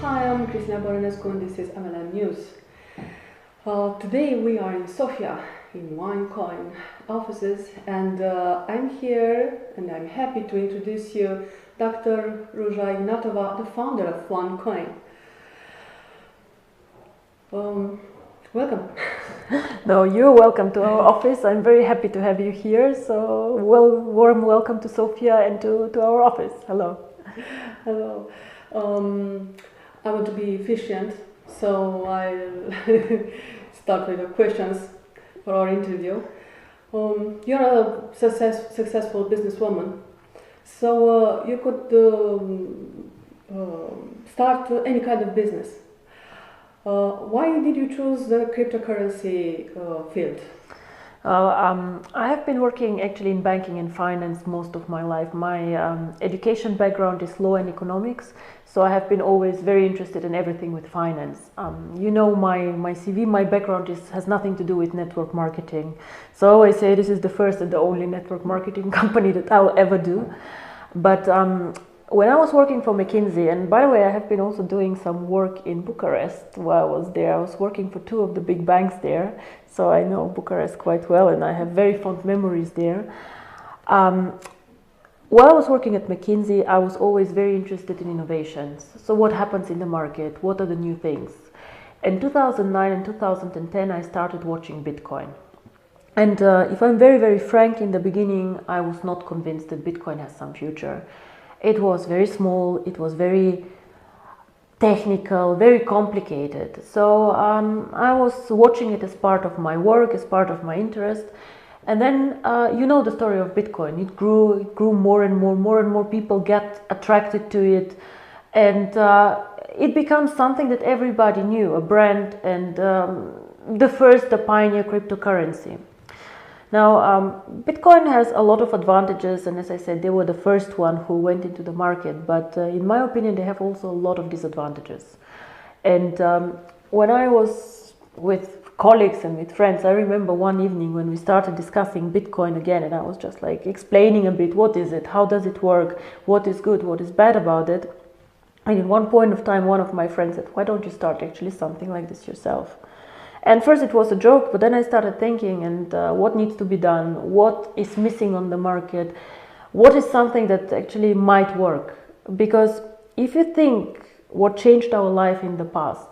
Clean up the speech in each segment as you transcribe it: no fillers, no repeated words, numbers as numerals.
Hi, I'm Cristina Boronescu and this is MLM News. Today we are in Sofia, in OneCoin offices, and I'm here and I'm happy to introduce you Dr. Ruja Ignatova, the founder of OneCoin. Welcome. No, you're welcome to our office. I'm very happy to have you here. So, warm welcome to Sofia and to our office. Hello. Hello. I want to be efficient, so I'll start with the questions for our interview. You're a successful businesswoman, so you could start any kind of business. Why did you choose the cryptocurrency field? I have been working actually in banking and finance most of my life. My education background is law and economics, so I have been always very interested in everything with finance. You know, my CV, my background has nothing to do with network marketing. So I always say this is the first and the only network marketing company that I'll ever do. But when I was working for McKinsey, and by the way, I have been also doing some work in Bucharest while I was there. I was working for two of the big banks there, so I know Bucharest quite well, and I have very fond memories there. While I was working at McKinsey, I was always very interested in innovations. So what happens in the market? What are the new things? In 2009 and 2010, I started watching Bitcoin. And if I'm very, very frank, in the beginning, I was not convinced that Bitcoin has some future. It was very small, it was very technical, very complicated. So I was watching it as part of my work, as part of my interest. And then you know the story of Bitcoin. It grew more and more people get attracted to it. And it becomes something that everybody knew, a brand and the pioneer cryptocurrency. Now, Bitcoin has a lot of advantages, and as I said, they were the first one who went into the market, but in my opinion, they have also a lot of disadvantages. And when I was with colleagues and with friends, I remember one evening when we started discussing Bitcoin again, and I was just like explaining a bit, what is it, how does it work, what is good, what is bad about it. And at one point of time, one of my friends said, why don't you start actually something like this yourself? And first it was a joke, but then I started thinking, and what needs to be done, what is missing on the market, what is something that actually might work. Because if you think what changed our life in the past,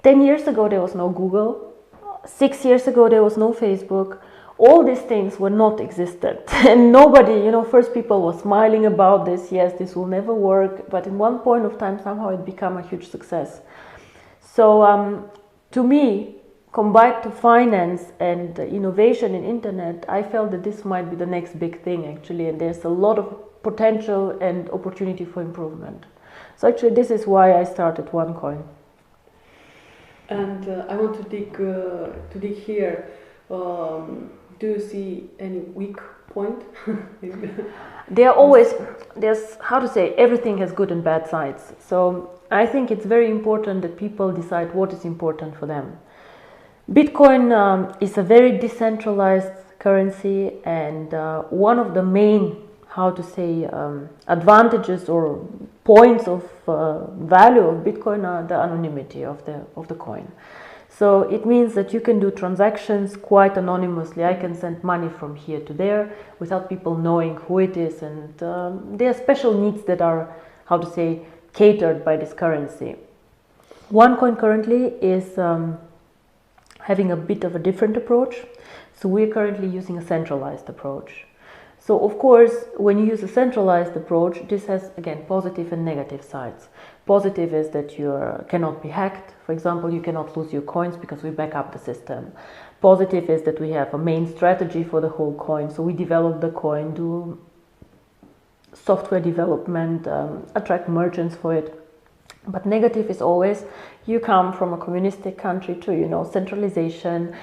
10 years ago there was no Google, 6 years ago there was no Facebook, all these things were not existent. And nobody, first people were smiling about this, yes, this will never work, but in one point of time somehow it became a huge success. So to me, combined to finance and innovation in internet, I felt that this might be the next big thing actually, and there's a lot of potential and opportunity for improvement. So actually this is why I started OneCoin. And I want to dig here. Do you see any weak point? There's, how to say, everything has good and bad sides. So I think it's very important that people decide what is important for them. Bitcoin is a very decentralized currency, and one of the main, how to say, advantages or points of value of Bitcoin are the anonymity of the coin. So it means that you can do transactions quite anonymously. I can send money from here to there without people knowing who it is, and there are special needs that are, how to say, catered by this currency. OneCoin currently is having a bit of a different approach. So we're currently using a centralized approach. So of course, when you use a centralized approach, this has, again, positive and negative sides. Positive is that you cannot be hacked. For example, you cannot lose your coins because we back up the system. Positive is that we have a main strategy for the whole coin. So we develop the coin, do software development, attract merchants for it. But negative is always, you come from a communistic country to, centralization.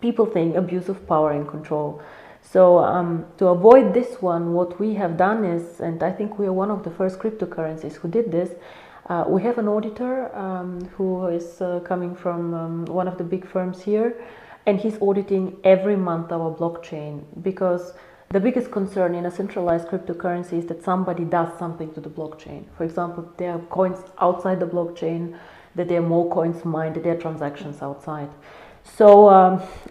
People think abuse of power and control. So to avoid this one, what we have done is, and I think we are one of the first cryptocurrencies who did this, we have an auditor who is coming from one of the big firms here, and he's auditing every month our blockchain, because The biggest concern in a centralized cryptocurrency is that somebody does something to the blockchain. For example, there are coins outside the blockchain, that there are more coins mined, that there are transactions outside. So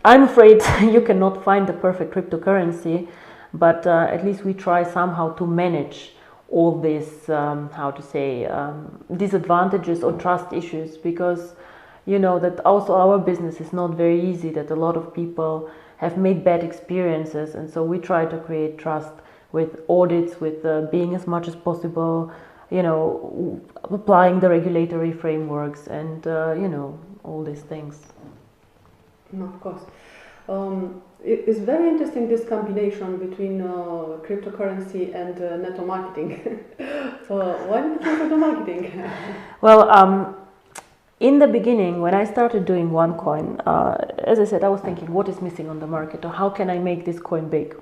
I'm afraid you cannot find the perfect cryptocurrency, but at least we try somehow to manage all these, disadvantages or trust issues, because you know that also our business is not very easy, that a lot of people have made bad experiences, and so we try to create trust with audits, with being as much as possible, you know, applying the regulatory frameworks and all these things. Of course. It's very interesting, this combination between cryptocurrency and network marketing. Why network marketing? Well, in the beginning, when I started doing OneCoin, as I said, I was thinking, what is missing on the market, or how can I make this coin big?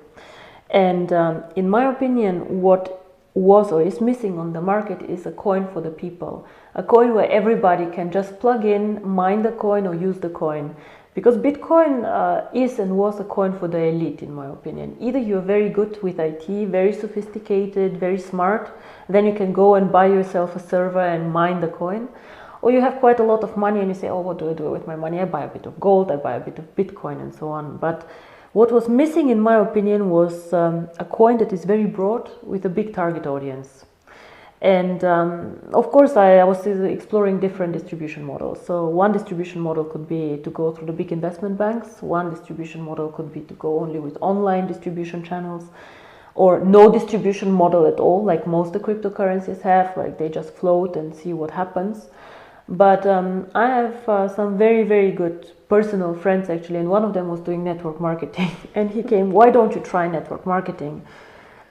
And in my opinion, what was or is missing on the market is a coin for the people, a coin where everybody can just plug in, mine the coin, or use the coin. Because Bitcoin is and was a coin for the elite, in my opinion. Either you're very good with IT, very sophisticated, very smart, then you can go and buy yourself a server and mine the coin. Or you have quite a lot of money and you say, oh, what do I do with my money? I buy a bit of gold, I buy a bit of Bitcoin, and so on. But what was missing, in my opinion, was a coin that is very broad with a big target audience. And of course, I was exploring different distribution models. So one distribution model could be to go through the big investment banks. One distribution model could be to go only with online distribution channels, or no distribution model at all, like most of the cryptocurrencies have, like they just float and see what happens. But I have some very, very good personal friends actually, and one of them was doing network marketing. And he came, why don't you try network marketing?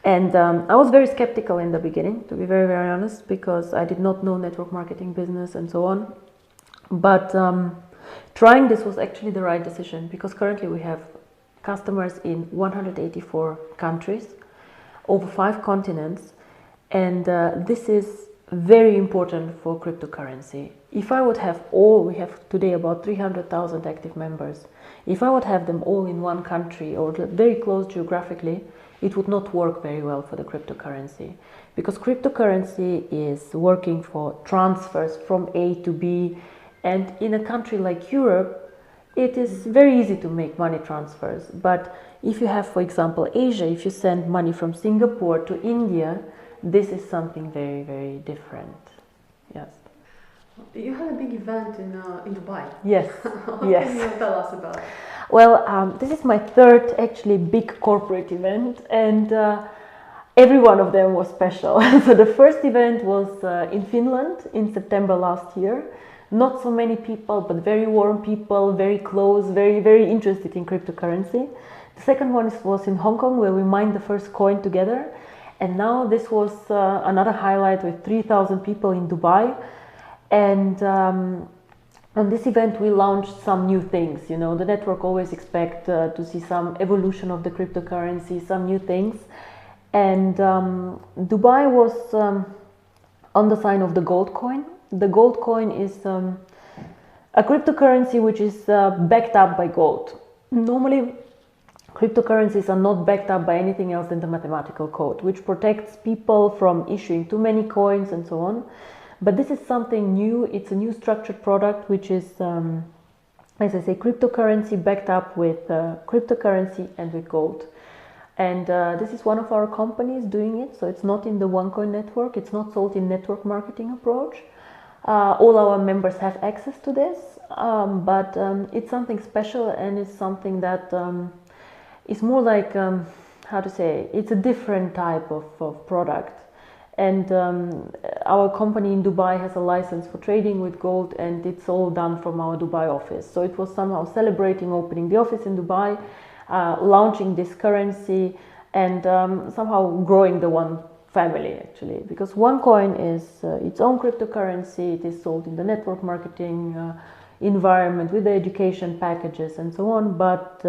And I was very skeptical in the beginning, to be very, very honest, because I did not know network marketing business and so on. But trying this was actually the right decision, because currently we have customers in 184 countries, over 5 continents, and this is very important for cryptocurrency. If I would have we have today about 300,000 active members. If I would have them all in one country or very close geographically, it would not work very well for the cryptocurrency, because cryptocurrency is working for transfers from A to B, and in a country like Europe, it is very easy to make money transfers. But if you have, for example, Asia, if you send money from Singapore to India, this is something very, very different. Yes. You had a big event in Dubai. Yes. What Yes. can you tell us about it? Well, this is my third actually big corporate event, and every one of them was special. So the first event was in Finland in September last year. Not so many people, but very warm people, very close, very, very interested in cryptocurrency. The second one was in Hong Kong, where we mined the first coin together. And now this was another highlight with 3,000 people in Dubai. And on this event, we launched some new things. You know, the network always expect to see some evolution of the cryptocurrency, some new things. And Dubai was on the sign of the gold coin. The gold coin is a cryptocurrency which is backed up by gold. Normally, cryptocurrencies are not backed up by anything else than the mathematical code, which protects people from issuing too many coins and so on. But this is something new. It's a new structured product, which is, as I say, cryptocurrency backed up with cryptocurrency and with gold. And this is one of our companies doing it. So it's not in the OneCoin network. It's not sold in network marketing approach. All our members have access to this, but it's something special, and it's something that is more like, how to say, it's a different type of product. And our company in Dubai has a license for trading with gold, and it's all done from our Dubai office. So it was somehow celebrating opening the office in Dubai, launching this currency, and somehow growing the One family, actually, because OneCoin is its own cryptocurrency. It is sold in the network marketing environment with the education packages and so on, but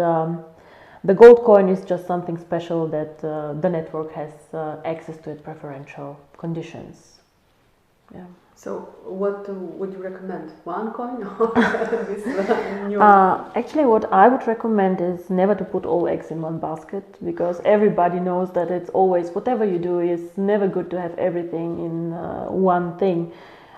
the gold coin is just something special that the network has access to at preferential conditions. Yeah. So what would you recommend? OneCoin or this new? Actually, what I would recommend is never to put all eggs in one basket, because everybody knows that it's always, whatever you do, it's never good to have everything in one thing.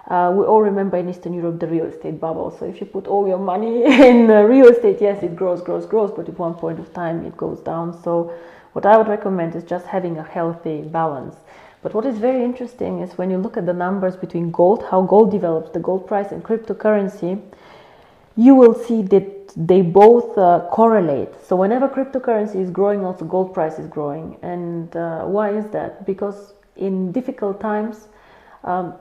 We all remember in Eastern Europe the real estate bubble. So if you put all your money in real estate, yes, it grows, but at one point of time it goes down. So what I would recommend is just having a healthy balance. But what is very interesting is when you look at the numbers between gold, how gold develops, the gold price, and cryptocurrency, you will see that they both correlate. So whenever cryptocurrency is growing, also gold price is growing. And why is that? Because in difficult times,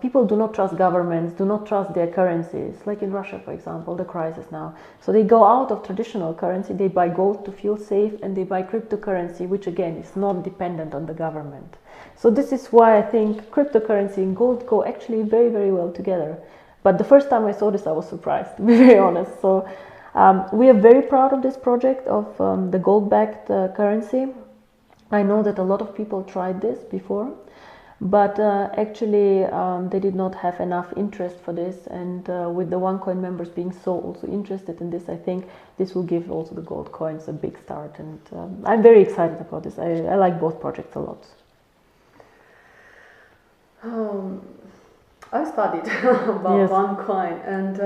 people do not trust governments, do not trust their currencies, like in Russia, for example, the crisis now. So they go out of traditional currency, they buy gold to feel safe, and they buy cryptocurrency, which again is not dependent on the government. So this is why I think cryptocurrency and gold go actually very, very well together. But the first time I saw this, I was surprised, to be very honest. So we are very proud of this project of the gold-backed currency. I know that a lot of people tried this before, but actually they did not have enough interest for this. And with the OneCoin members being so also interested in this, I think this will give also the gold coins a big start. And I'm very excited about this. I like both projects a lot. I studied about OneCoin, and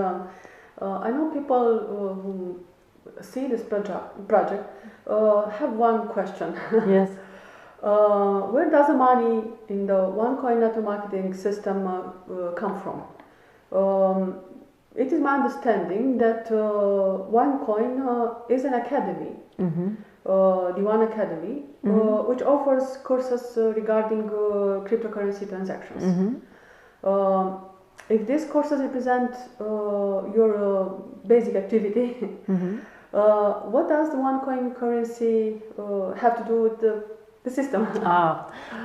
I know people who see this project have one question. Yes. Where does the money in the OneCoin network marketing system come from? It is my understanding that OneCoin is an academy, the One Academy, which offers courses regarding cryptocurrency transactions. If these courses represent your basic activity, what does the OneCoin currency have to do with the system?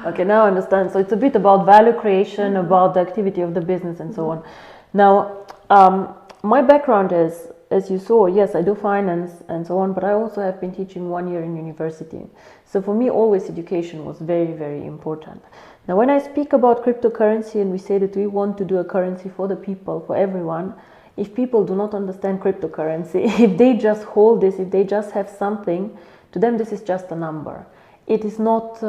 Okay, now I understand. So it's a bit about value creation, about the activity of the business and so on. Now, my background is, as you saw, yes, I do finance and so on, but I also have been teaching 1 year in university. So for me, always education was very, very important. Now, when I speak about cryptocurrency and we say that we want to do a currency for the people, for everyone, if people do not understand cryptocurrency, if they just hold this, if they just have something, to them this is just a number. It is not,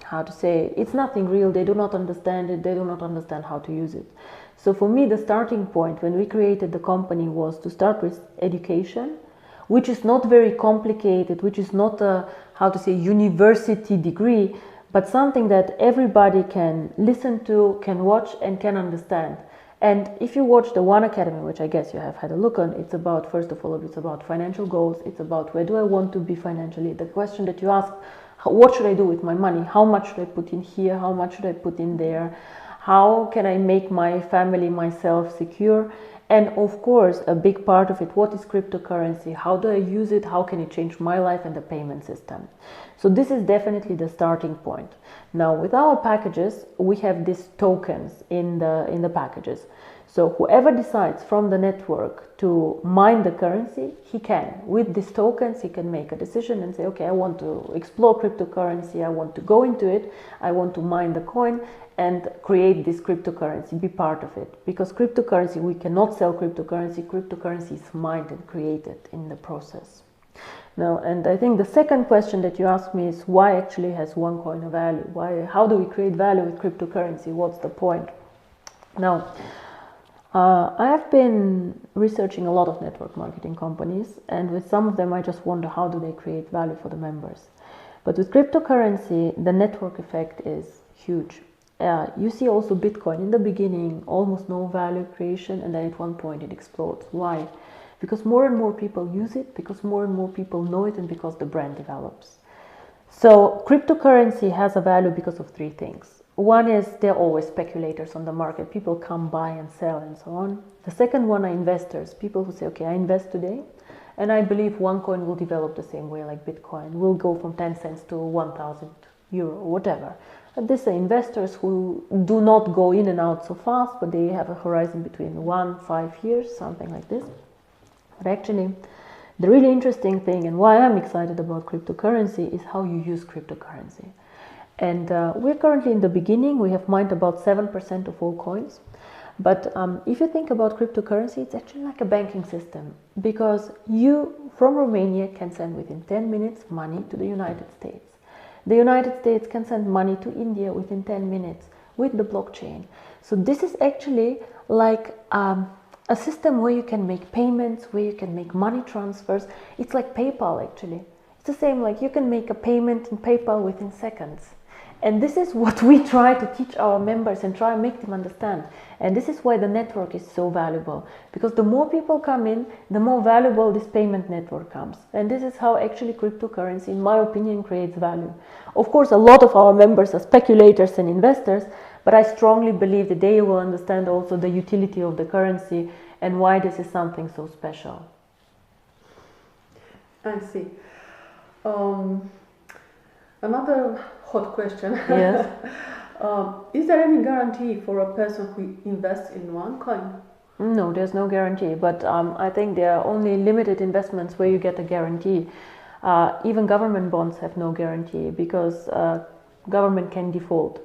how to say, it's nothing real. They do not understand it. They do not understand how to use it. So for me, the starting point when we created the company was to start with education, which is not very complicated, which is not a, how to say, university degree, but something that everybody can listen to, can watch, and can understand. And if you watch the One Academy, which I guess you have had a look on, it's about, first of all, it's about financial goals. It's about where do I want to be financially. The question that you ask, what should I do with my money? How much should I put in here? How much should I put in there? How can I make my family, myself secure? And of course, a big part of it, what is cryptocurrency? How do I use it? How can it change my life and the payment system? So this is definitely the starting point. Now, with our packages, we have these tokens in the packages. So whoever decides from the network to mine the currency, he can. With these tokens, he can make a decision and say, okay, I want to explore cryptocurrency, I want to go into it, I want to mine the coin and create this cryptocurrency, be part of it. Because cryptocurrency, we cannot sell cryptocurrency. Cryptocurrency is mined and created in the process. Now, and I think the second question that you asked me is why actually has OneCoin a value? How do we create value with cryptocurrency? What's the point? Now, I have been researching a lot of network marketing companies, and with some of them I just wonder how do they create value for the members. But with cryptocurrency, the network effect is huge. You see also Bitcoin in the beginning, almost no value creation, and then at one point it explodes. Why? Because more and more people use it, because more and more people know it, and because the brand develops. So cryptocurrency has a value because of three things. One is there are always speculators on the market. People come buy and sell and so on. The second one are investors. People who say, okay, I invest today and I believe OneCoin will develop the same way like Bitcoin. Will go from 10 cents to 1,000 euro or whatever. But these are investors who do not go in and out so fast, but they have a horizon between 1-5 years, something like this. But actually, the really interesting thing and why I'm excited about cryptocurrency is how you use cryptocurrency. And we're currently in the beginning. We have mined about 7% of all coins. But if you think about cryptocurrency, it's actually like a banking system, because you from Romania can send within 10 minutes money to the United States. The United States can send money to India within 10 minutes with the blockchain. So this is actually like a system where you can make payments, where you can make money transfers. It's like PayPal actually. It's the same, like you can make a payment in PayPal within seconds. And this is what we try to teach our members and try and make them understand. And this is why the network is so valuable, because the more people come in, the more valuable this payment network comes. And this is how actually cryptocurrency, in my opinion, creates value. Of course, a lot of our members are speculators and investors, but I strongly believe that they will understand also the utility of the currency and why this is something so special. I see. Another hot question. Yes. Is there any guarantee for a person who invests in OneCoin? No, there's no guarantee, but I think there are only limited investments where you get a guarantee. Even government bonds have no guarantee, because government can default.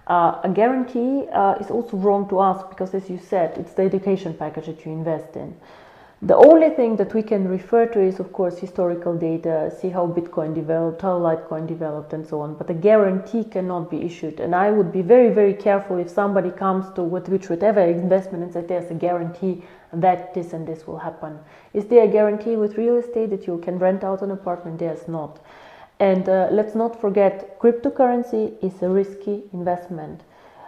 A guarantee is also wrong to ask, because as you said, it's the education package that you invest in. The only thing that we can refer to is, of course, historical data, see how Bitcoin developed, how Litecoin developed, and so on. But a guarantee cannot be issued. And I would be very, very careful if somebody comes to whatever investment and says there's a guarantee that this and this will happen. Is there a guarantee with real estate that you can rent out an apartment? There's not. And let's not forget, cryptocurrency is a risky investment.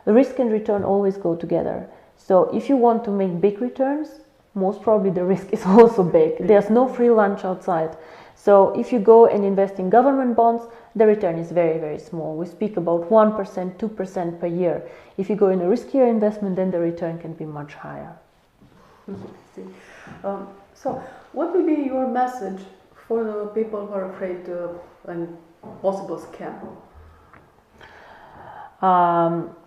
Risk and return always go together. So if you want to make big returns, most probably the risk is also big. There's no free lunch outside. So if you go and invest in government bonds, the return is very, very small. We speak about 1%, 2% per year. If you go in a riskier investment, then the return can be much higher. So what will be your message for the people who are afraid of a possible scam?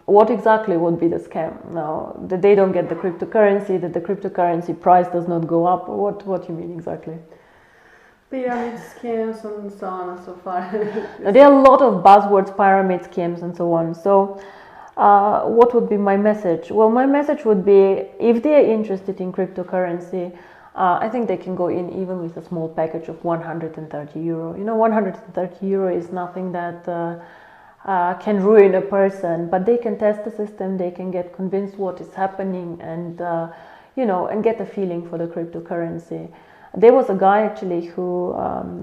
What exactly would be the scam? Now, that they don't get the cryptocurrency, that the cryptocurrency price does not go up, or what you mean exactly? Pyramid scams and so on and so forth. There are a lot of buzzwords, pyramid schemes and so on. So what would be my message? Well, my message would be, if they are interested in cryptocurrency, I think they can go in even with a small package of 130 euro. You know, 130 euro is nothing that can ruin a person, but they can test the system, they can get convinced what is happening, and and get a feeling for the cryptocurrency. There was a guy actually who,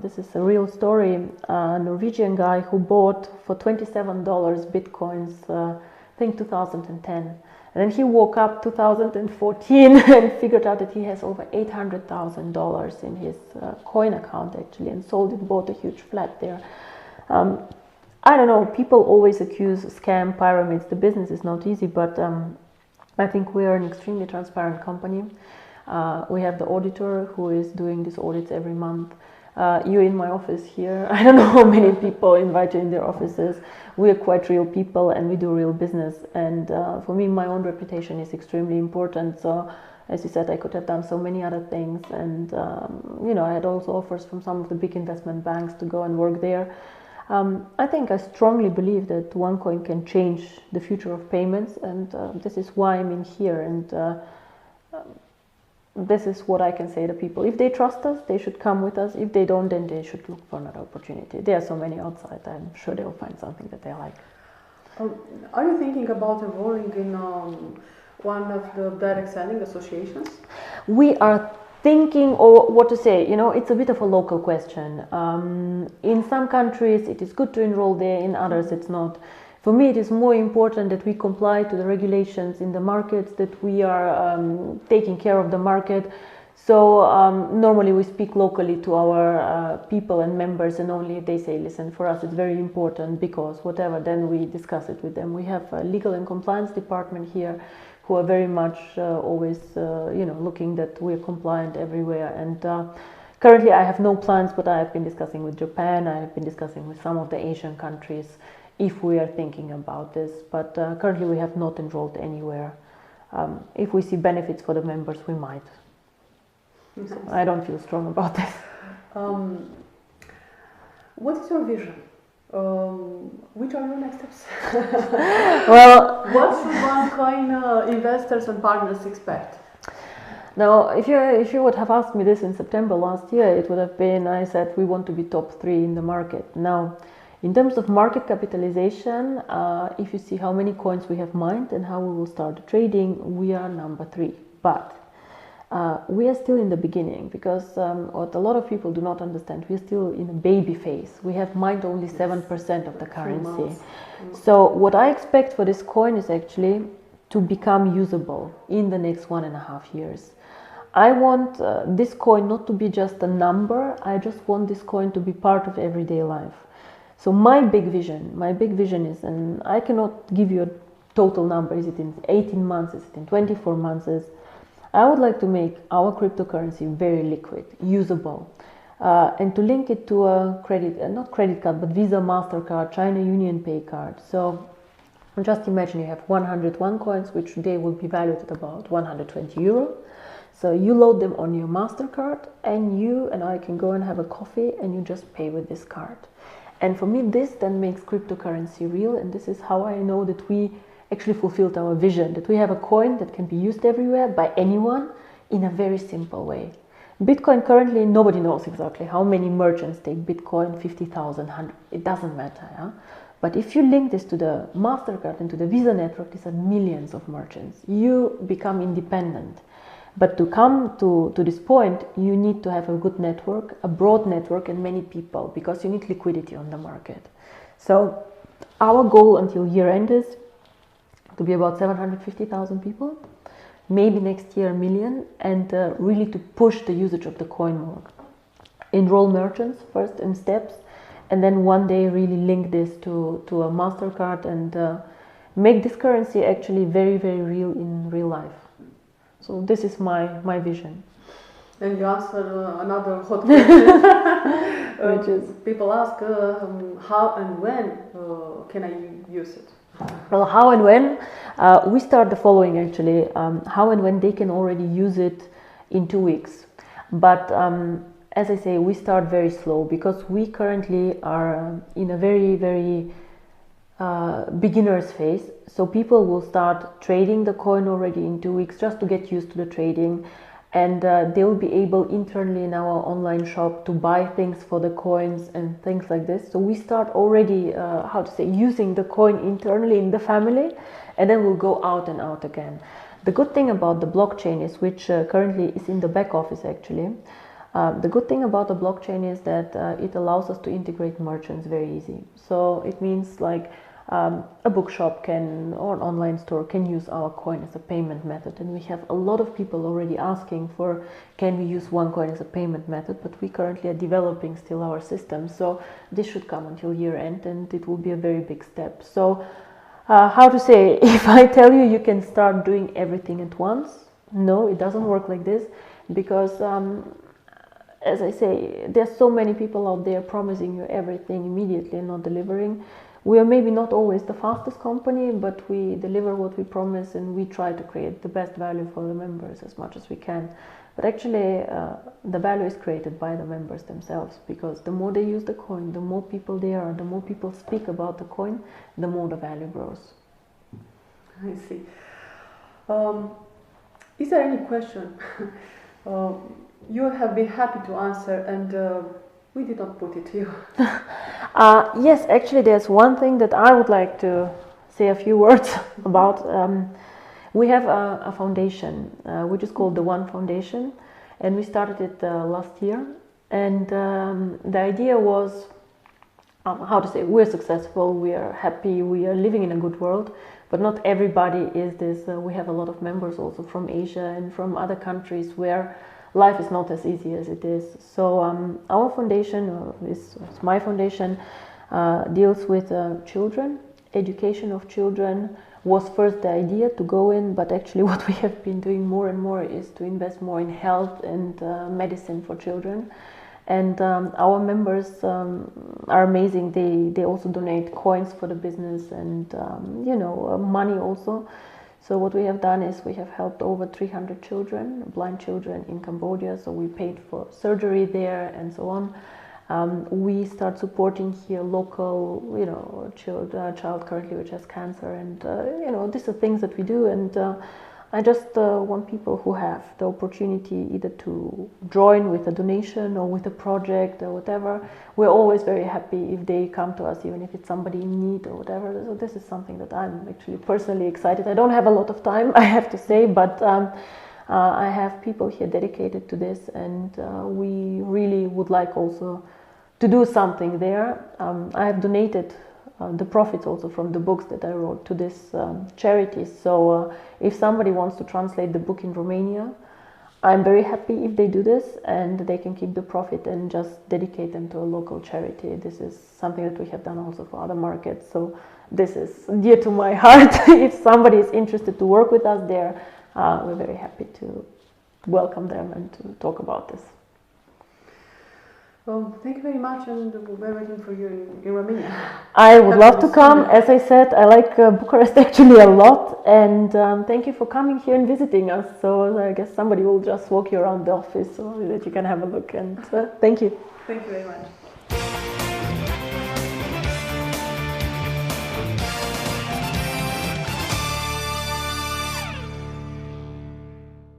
this is a real story, a Norwegian guy who bought for $27 bitcoins, I think 2010. And then he woke up 2014 and figured out that he has over $800,000 in his coin account actually, and sold it, bought a huge flat there. I don't know, people always accuse scam, pyramids. The business is not easy, but I think we are an extremely transparent company. We have the auditor who is doing these audits every month. You're in my office here. I don't know how many people invite you in their offices. We are quite real people and we do real business. And for me, my own reputation is extremely important. So, as you said, I could have done so many other things. And, I had also offers from some of the big investment banks to go and work there. I think I strongly believe that OneCoin can change the future of payments, and this is why I'm in here, and this is what I can say to people. If they trust us, they should come with us. If they don't, then they should look for another opportunity. There are so many outside. I'm sure they'll find something that they like. Are you thinking about enrolling in one of the direct selling associations? We are thinking, or what to say, it's a bit of a local question. In some countries it is good to enroll there, in others it's not. For me, it is more important that we comply to the regulations in the markets, that we are taking care of the market. So normally we speak locally to our people and members, and only if they say, listen, for us it's very important because whatever, then we discuss it with them. We have a legal and compliance department here who are very much always, looking that we're compliant everywhere. And currently I have no plans, but I have been discussing with Japan, I have been discussing with some of the Asian countries if we are thinking about this. But currently we have not enrolled anywhere. If we see benefits for the members, we might. I don't feel strong about this. What is your vision Which are your next steps? Well, what should OneCoin investors and partners expect? now, if you would have asked me this in September last year, it would have been, I said we want to be top 3 in the market. Now, in terms of market capitalization, if you see how many coins we have mined and how we will start trading, we are number 3. But we are still in the beginning, because what a lot of people do not understand, we are still in a baby phase. We have mined only 7% of the currency. So what I expect for this coin is actually to become usable in the next 1.5 years. I want this coin not to be just a number. I just want this coin to be part of everyday life. So my big vision is, and I cannot give you a total number, is it in 18 months, is it in 24 months, I would like to make our cryptocurrency very liquid, usable, and to link it to a not credit card, but Visa, MasterCard, China Union Pay card. So just imagine you have 100 OneCoins, which today will be valued at about 120 euro. So you load them on your MasterCard, and you and I can go and have a coffee, and you just pay with this card. And for me, this then makes cryptocurrency real, and this is how I know that we actually fulfilled our vision, that we have a coin that can be used everywhere by anyone in a very simple way. Bitcoin currently, nobody knows exactly how many merchants take Bitcoin, 50,000, 100, it doesn't matter. Yeah? But if you link this to the MasterCard and to the Visa network, these are millions of merchants. You become independent. But to come to this point, you need to have a good network, a broad network, and many people, because you need liquidity on the market. So our goal until year end is to be about 750,000 people, maybe next year 1 million, and really to push the usage of the coin more. Enroll merchants first in steps, and then one day really link this to a MasterCard and make this currency actually very, very real in real life. So this is my vision. And you answer another hot question. Which is, people ask how and when can I use it? Well, how and when? We start the following actually. How and when they can already use it in 2 weeks. But as I say, we start very slow, because we currently are in a very, very beginner's phase. So people will start trading the coin already in 2 weeks, just to get used to the trading, and they will be able internally in our online shop to buy things for the coins and things like this. So we start already using the coin internally in the family, and then we'll go out and out again. The good thing about the blockchain is, which currently is in the back office actually, the good thing about the blockchain is that it allows us to integrate merchants very easy. So it means like a bookshop or an online store can use our coin as a payment method, and we have a lot of people already asking for, can we use OneCoin as a payment method, but we currently are developing still our system, so this should come until year end, and it will be a very big step. So if I tell you can start doing everything at once, no, it doesn't work like this, because as I say, there's so many people out there promising you everything immediately and not delivering. We are maybe not always the fastest company, but we deliver what we promise, and we try to create the best value for the members as much as we can. But actually, the value is created by the members themselves, because the more they use the coin, the more people there are, the more people speak about the coin, the more the value grows. I see. Is there any question you have been happy to answer and we did not put it to you? Yes, actually there's one thing that I would like to say a few words about. We have a foundation which is called the One Foundation, and we started it last year, and the idea was we're successful, we are happy, we are living in a good world, but not everybody is this. We have a lot of members also from Asia and from other countries where life is not as easy as it is. So our foundation, my foundation, deals with children. Education of children was first the idea to go in, but actually what we have been doing more and more is to invest more in health and medicine for children. And our members are amazing. They also donate coins for the business and money also. So what we have done is we have helped over 300 children, blind children in Cambodia. So we paid for surgery there and so on. We start supporting here local, child currently which has cancer, and these are things that we do. And I just want people who have the opportunity either to join with a donation or with a project or whatever. We're always very happy if they come to us, even if it's somebody in need or whatever. So this is something that I'm actually personally excited. I don't have a lot of time, I have to say, but I have people here dedicated to this, and we really would like also to do something there. I have donated the profits also from the books that I wrote to this charity. So if somebody wants to translate the book in Romania, I'm very happy if they do this, and they can keep the profit and just dedicate them to a local charity. This is something that we have done also for other markets. So this is dear to my heart. If somebody is interested to work with us there, we're very happy to welcome them and to talk about this. Well, thank you very much, and we're waiting for you in Romania. I would love to come. As I said, I like Bucharest actually a lot, and thank you for coming here and visiting us. So I guess somebody will just walk you around the office so that you can have a look, and thank you. Thank you very much.